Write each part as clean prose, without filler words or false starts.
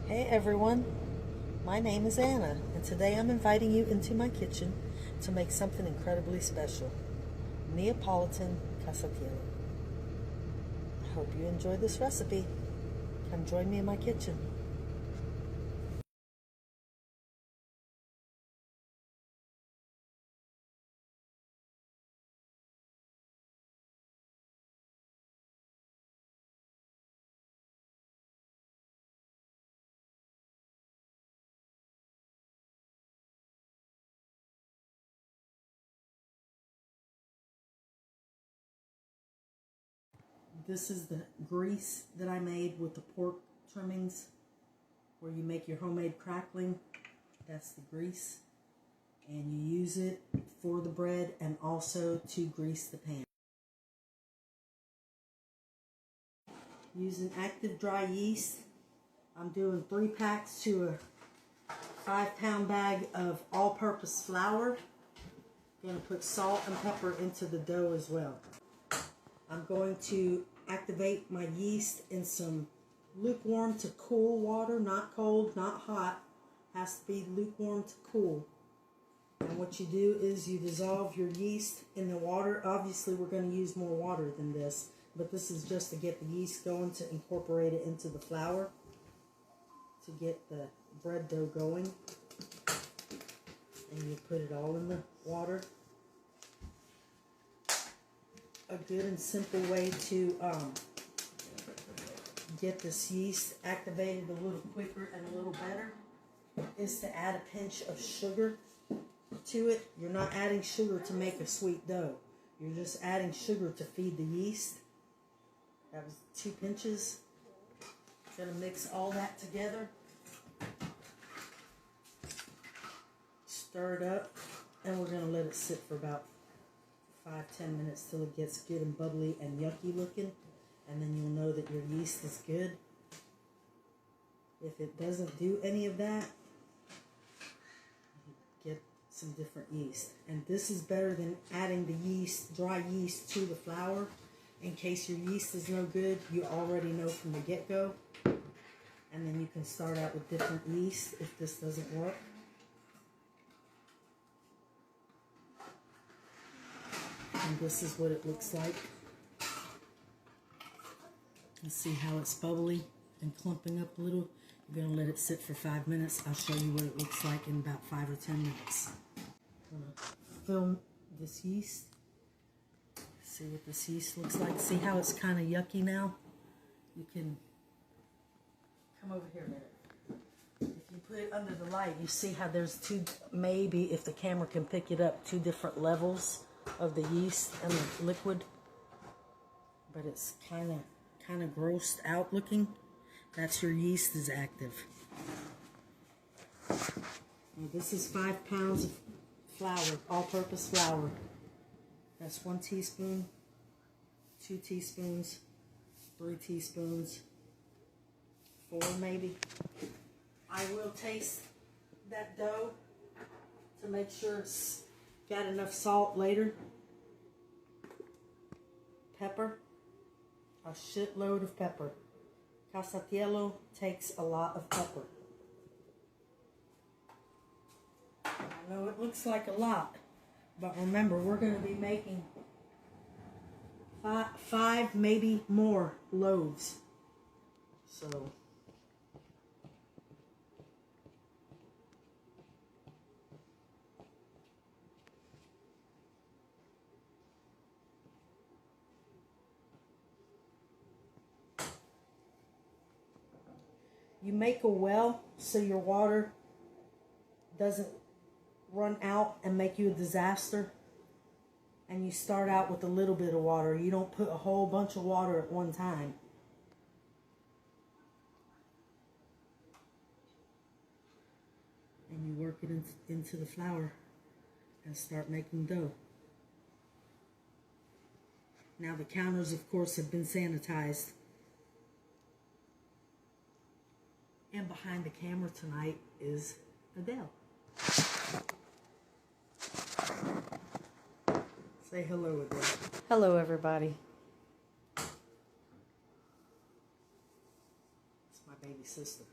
Hey everyone, my name is Anna, and today I'm inviting you into my kitchen to make something incredibly special, Neapolitan Casatiello. I hope you enjoy this recipe. Come join me in my kitchen. This is the grease that I made with the pork trimmings where you make your homemade crackling. That's the grease. And you use it for the bread and also to grease the pan. Using active dry yeast, I'm doing 3 packs to a 5-pound bag of all-purpose flour. I'm going to put salt and pepper into the dough as well. I'm going to activate my yeast in some lukewarm to cool water, not cold, not hot. Has to be lukewarm to cool. And what you do is you dissolve your yeast in the water. Obviously, we're going to use more water than this, but this is just to get the yeast going, to incorporate it into the flour, to get the bread dough going. And you put it all in the water. A good and simple way to get this yeast activated a little quicker and a little better is to add a pinch of sugar to it. You're not adding sugar to make a sweet dough. You're just adding sugar to feed the yeast. That was 2 pinches. Gonna mix all that together. Stir it up, and we're gonna let it sit for about 5-10 minutes till it gets good and bubbly and yucky looking, and then you'll know that your yeast is good. If it doesn't do any of that, get some different yeast. And this is better than adding the yeast, dry yeast, to the flour. In case your yeast is no good, you already know from the get-go. And then you can start out with different yeast if this doesn't work. And this is what it looks like. You see how it's bubbly and clumping up a little. You're going to let it sit for 5 minutes. I'll show you what it looks like in about 5 or 10 minutes. I'm going to film this yeast. See what this yeast looks like. See how it's kind of yucky now? You can come over here a minute. If you put it under the light, you see how there's 2, maybe if the camera can pick it up, 2 different levels of the yeast and the liquid, but it's kind of grossed out looking. That's your yeast is active. Now this is 5 pounds of flour, all-purpose flour. That's 1 teaspoon, 2 teaspoons, 3 teaspoons, 4 maybe. I will taste that dough to make sure it's got enough salt later. Pepper, a shitload of pepper. Casatiello takes a lot of pepper. I know it looks like a lot, but remember, we're going to be making 5 maybe more loaves. So you make a well so your water doesn't run out and make you a disaster. And you start out with a little bit of water. You don't put a whole bunch of water at one time. And you work it into the flour and start making dough. Now the counters, of course, have been sanitized. And behind the camera tonight is Adele. Say hello, Adele. Hello, everybody. It's my baby sister.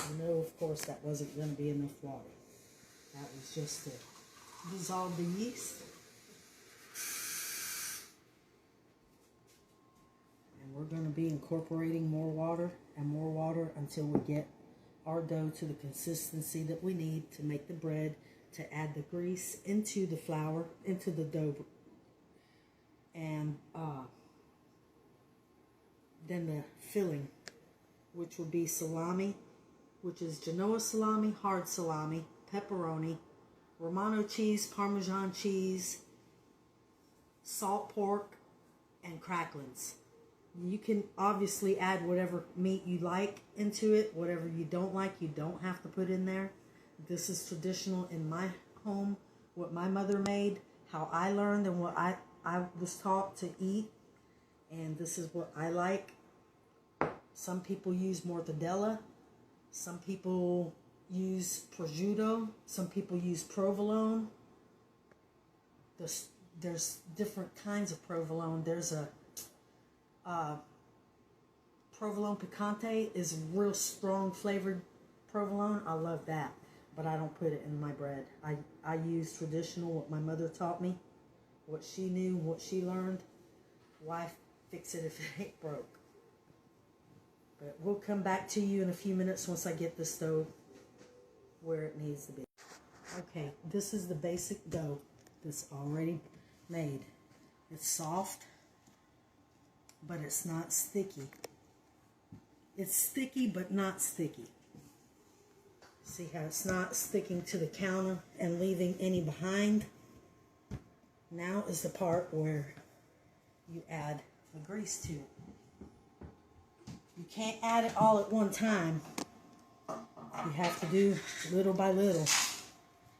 You know, of course, that wasn't going to be enough water. That was just to dissolve the yeast. And we're going to be incorporating more water until we get our dough to the consistency that we need to make the bread, to add the grease into the flour, into the dough. And then the filling, which would be salami, which is Genoa salami, hard salami, pepperoni, Romano cheese, Parmesan cheese, salt pork, and cracklings. You can obviously add whatever meat you like into it. Whatever you don't like, you don't have to put in there. This is traditional in my home, what my mother made, how I learned, and what I was taught to eat. And this is what I like. Some people use mortadella. Some people use prosciutto. Some people use provolone. There's different kinds of provolone. There's a provolone picante is real strong flavored provolone. I love that, but I don't put it in my bread. I use traditional, what my mother taught me, what she knew, what she learned. Why fix it if it ain't broke? But we'll come back to you in a few minutes once I get this dough where it needs to be. Okay, this is the basic dough that's already made. It's soft, but it's not sticky. It's sticky, but not sticky. See how it's not sticking to the counter and leaving any behind? Now is the part where you add the grease to it. You can't add it all at one time. You have to do little by little.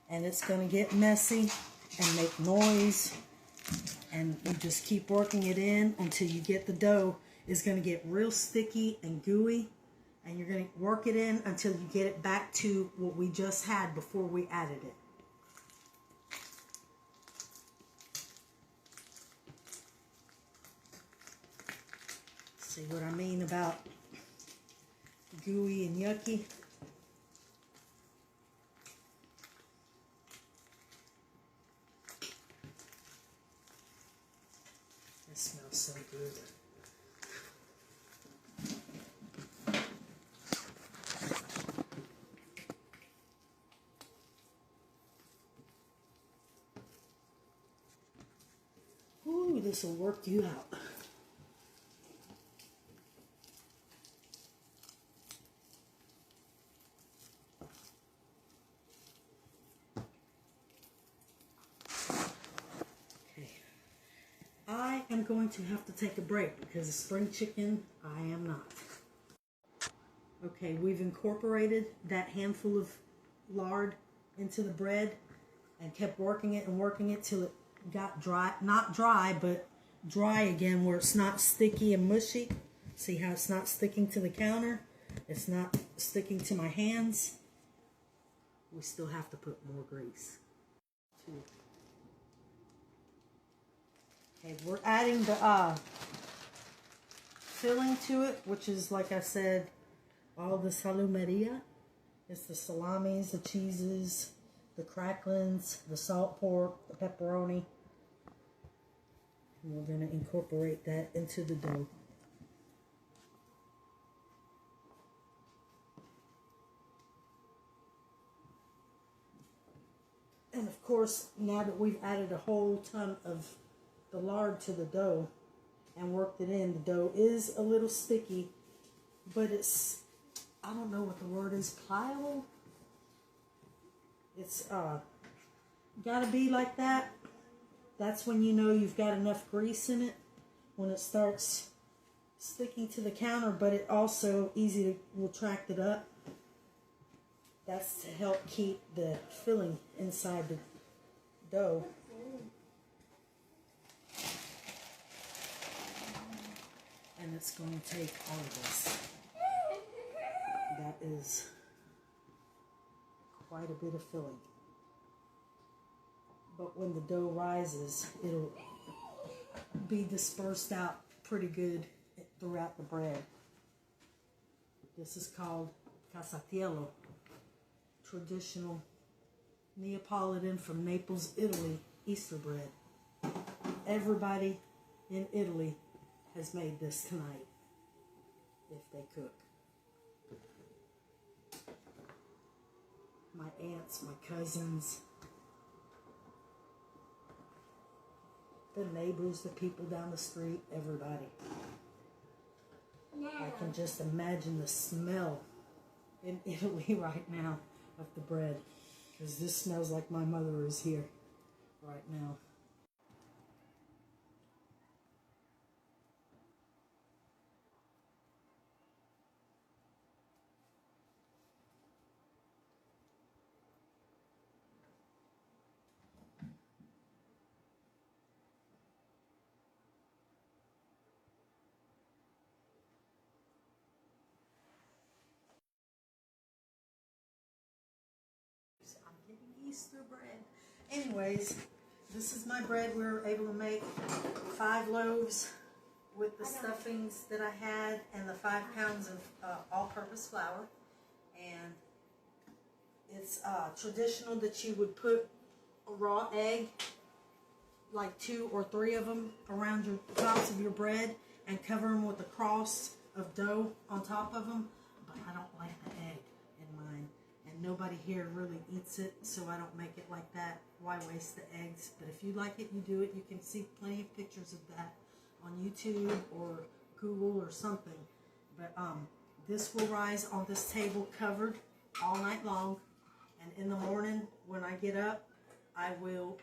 And it's going to get messy and make noise. And you just keep working it in until you get the dough is going to get real sticky and gooey. And you're going to work it in until you get it back to what we just had before we added it. See what I mean about gooey and yucky? It smells so good. Ooh, this will work you out. I am going to have to take a break because the spring chicken, I am not. Okay, we've incorporated that handful of lard into the bread and kept working it till it got dry. Not dry, but dry again where it's not sticky and mushy. See how it's not sticking to the counter? It's not sticking to my hands. We still have to put more grease. Okay, we're adding the filling to it, which is, like I said, all the salumeria. It's the salamis, the cheeses, the cracklings, the salt pork, the pepperoni. And we're going to incorporate that into the dough. And of course, now that we've added a whole ton of the lard to the dough and worked it in, the dough is a little sticky, but it's, I don't know what the word is, pliable? It's gotta be like that. That's when you know you've got enough grease in it, when it starts sticking to the counter, but it also easy to, will tract it up. That's to help keep the filling inside the dough. And it's going to take all of this. That is quite a bit of filling. But when the dough rises, it'll be dispersed out pretty good throughout the bread. This is called Casatiello, traditional Neapolitan from Naples, Italy, Easter bread. Everybody in Italy has made this tonight, if they cook. My aunts, my cousins, the neighbors, the people down the street, everybody. I can just imagine the smell in Italy right now of the bread, because this smells like my mother is here right now. I'm getting Easter bread. Anyways, this is my bread. We were able to make 5 loaves with the stuffings that I had and the 5 pounds of all-purpose flour. And it's traditional that you would put a raw egg, like 2 or 3 of them, around your tops of your bread and cover them with a cross of dough on top of them. But I don't like the egg in mine, and nobody here really eats it, so I don't make it like that. Why waste the eggs? But if you like it, you do it. You can see plenty of pictures of that on YouTube or Google or something. But this will rise on this table covered all night long, and in the morning when I get up, I will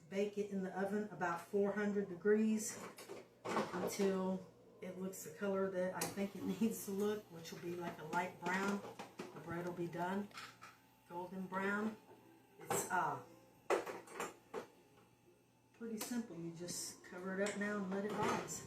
bake it in the oven about 400 degrees until it looks the color that I think it needs to look, which will be like a light brown. The bread will be done, golden brown. It's pretty simple. You just cover it up now and let it rise.